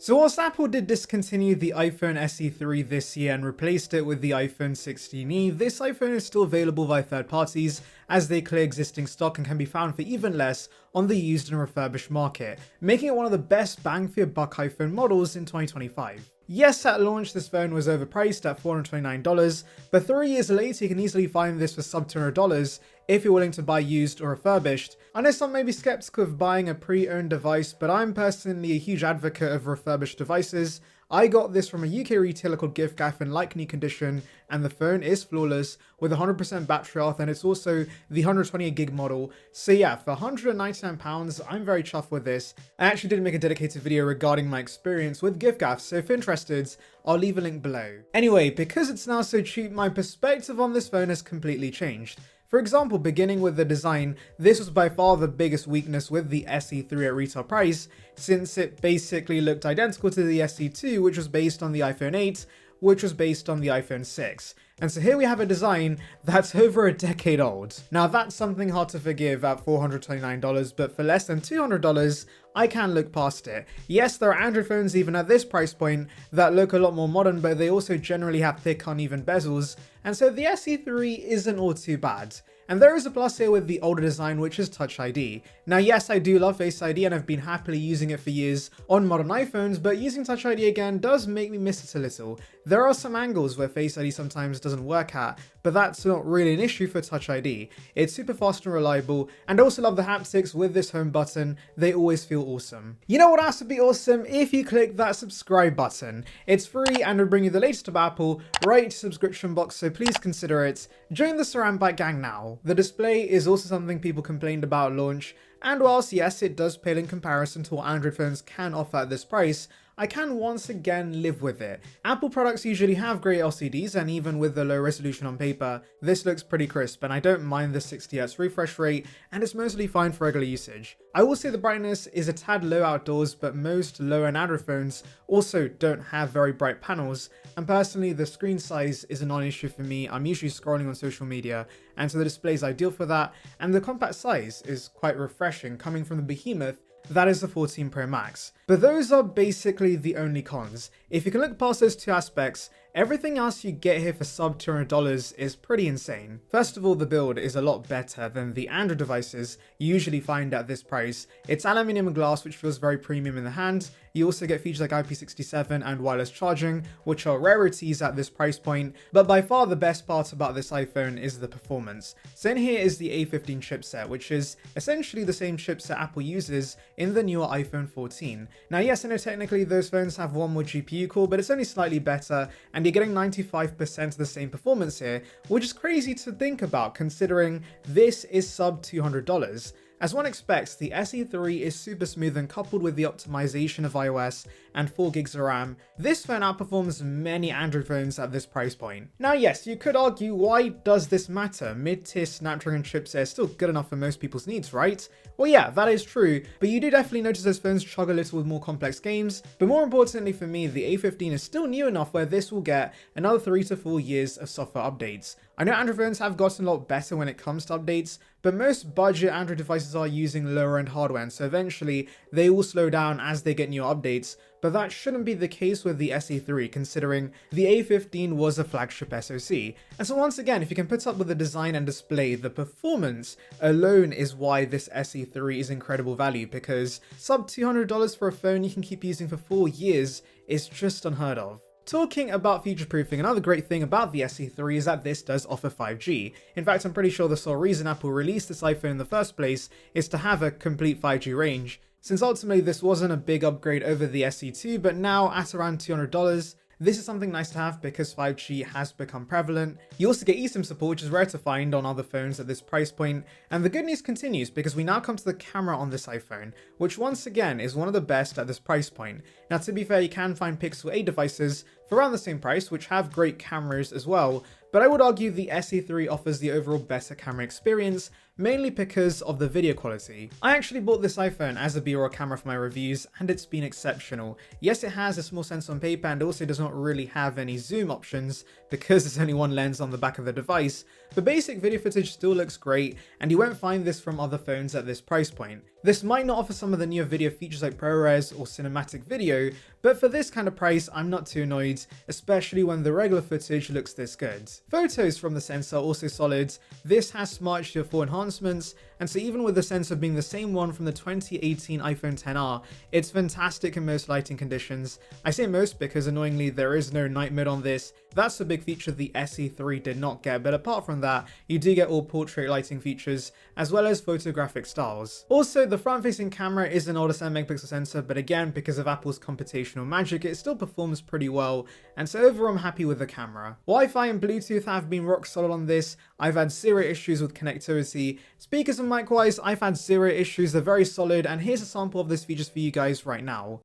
So whilst Apple did discontinue the iPhone SE 3 this year and replaced it with the iPhone 16e, this iPhone is still available via third parties as they clear existing stock and can be found for even less on the used and refurbished market, making it one of the best bang for your buck iPhone models in 2025. Yes, at launch this phone was overpriced at $429, but 3 years later you can easily find this for sub $200 if you're willing to buy used or refurbished. I know some may be skeptical of buying a pre-owned device, but I'm personally a huge advocate of refurbished devices. I got this from a UK retailer called giffgaff in like new condition, and the phone is flawless with 100% battery health, and it's also the 128GB model. So yeah, for £199, I'm very chuffed with this. I actually did make a dedicated video regarding my experience with giffgaff, so if you're interested, I'll leave a link below. Anyway, because it's now so cheap, my perspective on this phone has completely changed. For example, beginning with the design, this was by far the biggest weakness with the SE3 at retail price, since it basically looked identical to the SE2, which was based on the iPhone 8, which was based on the iPhone 6. And so here we have a design that's over a decade old. Now that's something hard to forgive at $429, but for less than $200, I can look past it. Yes, there are Android phones even at this price point that look a lot more modern, but they also generally have thick, uneven bezels, and so the SE3 isn't all too bad. And there is a plus here with the older design, which is Touch ID. Now yes, I do love Face ID and I've been happily using it for years on modern iPhones, but using Touch ID again does make me miss it a little. There are some angles where Face ID sometimes doesn't work at, but that's not really an issue for Touch ID. It's super fast and reliable, and I also love the haptics with this home button. They always feel awesome. You know what else would be awesome? If you click that subscribe button. It's free and will bring you the latest of Apple right to subscription box, so please consider it. Join the saranbyte gang now. The display is also something people complained about at launch, and whilst yes, it does pale in comparison to what Android phones can offer at this price, I can once again live with it. Apple products usually have great LCDs, and even with the low resolution on paper, this looks pretty crisp, and I don't mind the 60Hz refresh rate, and it's mostly fine for regular usage. I will say the brightness is a tad low outdoors, but most low-end Android phones also don't have very bright panels, and personally the screen size is a non-issue for me. I'm usually scrolling on social media, and so the display is ideal for that, and the compact size is quite refreshing coming from the behemoth that is the 14 Pro Max. But those are basically the only cons. If you can look past those two aspects, everything else you get here for sub $200 is pretty insane. First of all, the build is a lot better than the Android devices you usually find at this price. It's aluminium glass, which feels very premium in the hand. You also get features like IP67 and wireless charging, which are rarities at this price point, but by far the best part about this iPhone is the performance. So in here is the A15 chipset, which is essentially the same chipset Apple uses in the newer iPhone 14. Now yes, I know technically those phones have one more GPU core, but it's only slightly better, and you're getting 95% of the same performance here, which is crazy to think about considering this is sub $200. As one expects, the SE3 is super smooth, and coupled with the optimization of iOS and 4GB of RAM, this phone outperforms many Android phones at this price point. Now yes, you could argue, why does this matter? Mid-tier Snapdragon chipset is still good enough for most people's needs, right? Well yeah, that is true, but you do definitely notice those phones struggle a little with more complex games, but more importantly for me, the A15 is still new enough where this will get another 3 to 4 years of software updates. I know Android phones have gotten a lot better when it comes to updates, but most budget Android devices are using lower end hardware, and so eventually they will slow down as they get new updates, but that shouldn't be the case with the SE3 considering the A15 was a flagship SoC. And so once again, if you can put up with the design and display, the performance alone is why this SE3 is incredible value, because sub $200 for a phone you can keep using for 4 years is just unheard of. Talking about future-proofing, another great thing about the SE3 is that this does offer 5G. In fact, I'm pretty sure the sole reason Apple released this iPhone in the first place is to have a complete 5G range, since ultimately this wasn't a big upgrade over the SE2, but now at around $200, this is something nice to have because 5G has become prevalent. You also get eSIM support, which is rare to find on other phones at this price point. And the good news continues because we now come to the camera on this iPhone, which once again is one of the best at this price point. Now to be fair, you can find Pixel 8 devices for around the same price, which have great cameras as well, but I would argue the SE3 offers the overall better camera experience mainly because of the video quality. I actually bought this iPhone as a B-roll camera for my reviews, and it's been exceptional. Yes, it has a small sensor on paper and also does not really have any zoom options because there's only one lens on the back of the device, but basic video footage still looks great, and you won't find this from other phones at this price point. This might not offer some of the newer video features like ProRes or cinematic video, but for this kind of price, I'm not too annoyed, especially when the regular footage looks this good. Photos from the sensor are also solid. This has Smart HDR4 enhancements, and so even with the sensor being the same one from the 2018 iPhone XR, it's fantastic in most lighting conditions. I say most because annoyingly there is no night mode on this. That's a big feature the SE3 did not get, but apart from that, you do get all portrait lighting features, as well as photographic styles. Also, the front-facing camera is an older 7-megapixel sensor, but again, because of Apple's computational magic, it still performs pretty well, and so overall I'm happy with the camera. Wi-Fi and Bluetooth have been rock solid on this. I've had zero issues with connectivity. Speakers and mic-wise, I've had zero issues, they're very solid, and here's a sample of those features for you guys right now.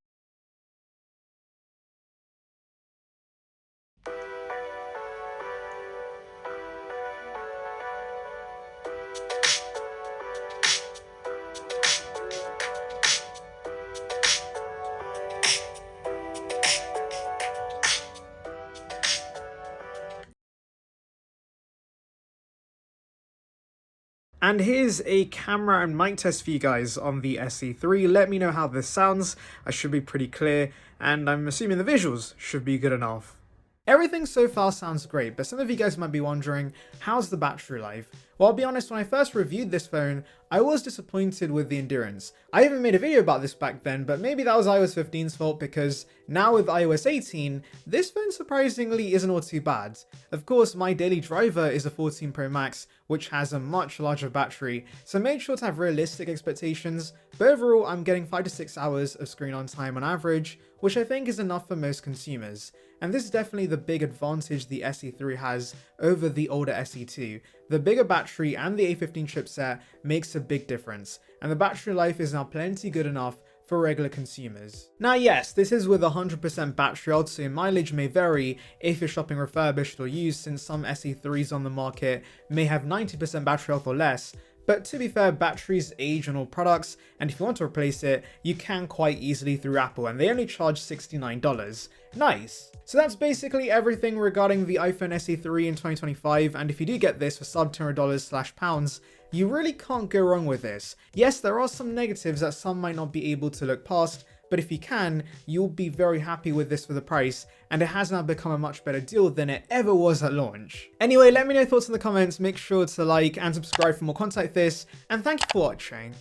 And here's a camera and mic test for you guys on the SE3. Let me know how this sounds. I should be pretty clear, and I'm assuming the visuals should be good enough. Everything so far sounds great, but some of you guys might be wondering, how's the battery life? Well, I'll be honest, when I first reviewed this phone, I was disappointed with the endurance. I even made a video about this back then, but maybe that was iOS 15's fault because now with iOS 18, this phone surprisingly isn't all too bad. Of course, my daily driver is a 14 Pro Max, which has a much larger battery, so make sure to have realistic expectations, but overall I'm getting 5 to 6 hours of screen on time on average, which I think is enough for most consumers. And this is definitely the big advantage the SE3 has over the older SE2. The bigger battery and the A15 chipset makes a big difference, and the battery life is now plenty good enough for regular consumers. Now yes, this is with 100% battery health, so your mileage may vary if you're shopping refurbished or used, since some SE3s on the market may have 90% battery health or less. But to be fair, batteries age on all products, and if you want to replace it, you can quite easily through Apple, and they only charge $69. Nice! So that's basically everything regarding the iPhone SE3 in 2025, and if you do get this for sub $200/pounds, you really can't go wrong with this. Yes, there are some negatives that some might not be able to look past, but if you can, you'll be very happy with this for the price, and it has now become a much better deal than it ever was at launch. Anyway, let me know your thoughts in the comments, make sure to like and subscribe for more content like this, and thank you for watching.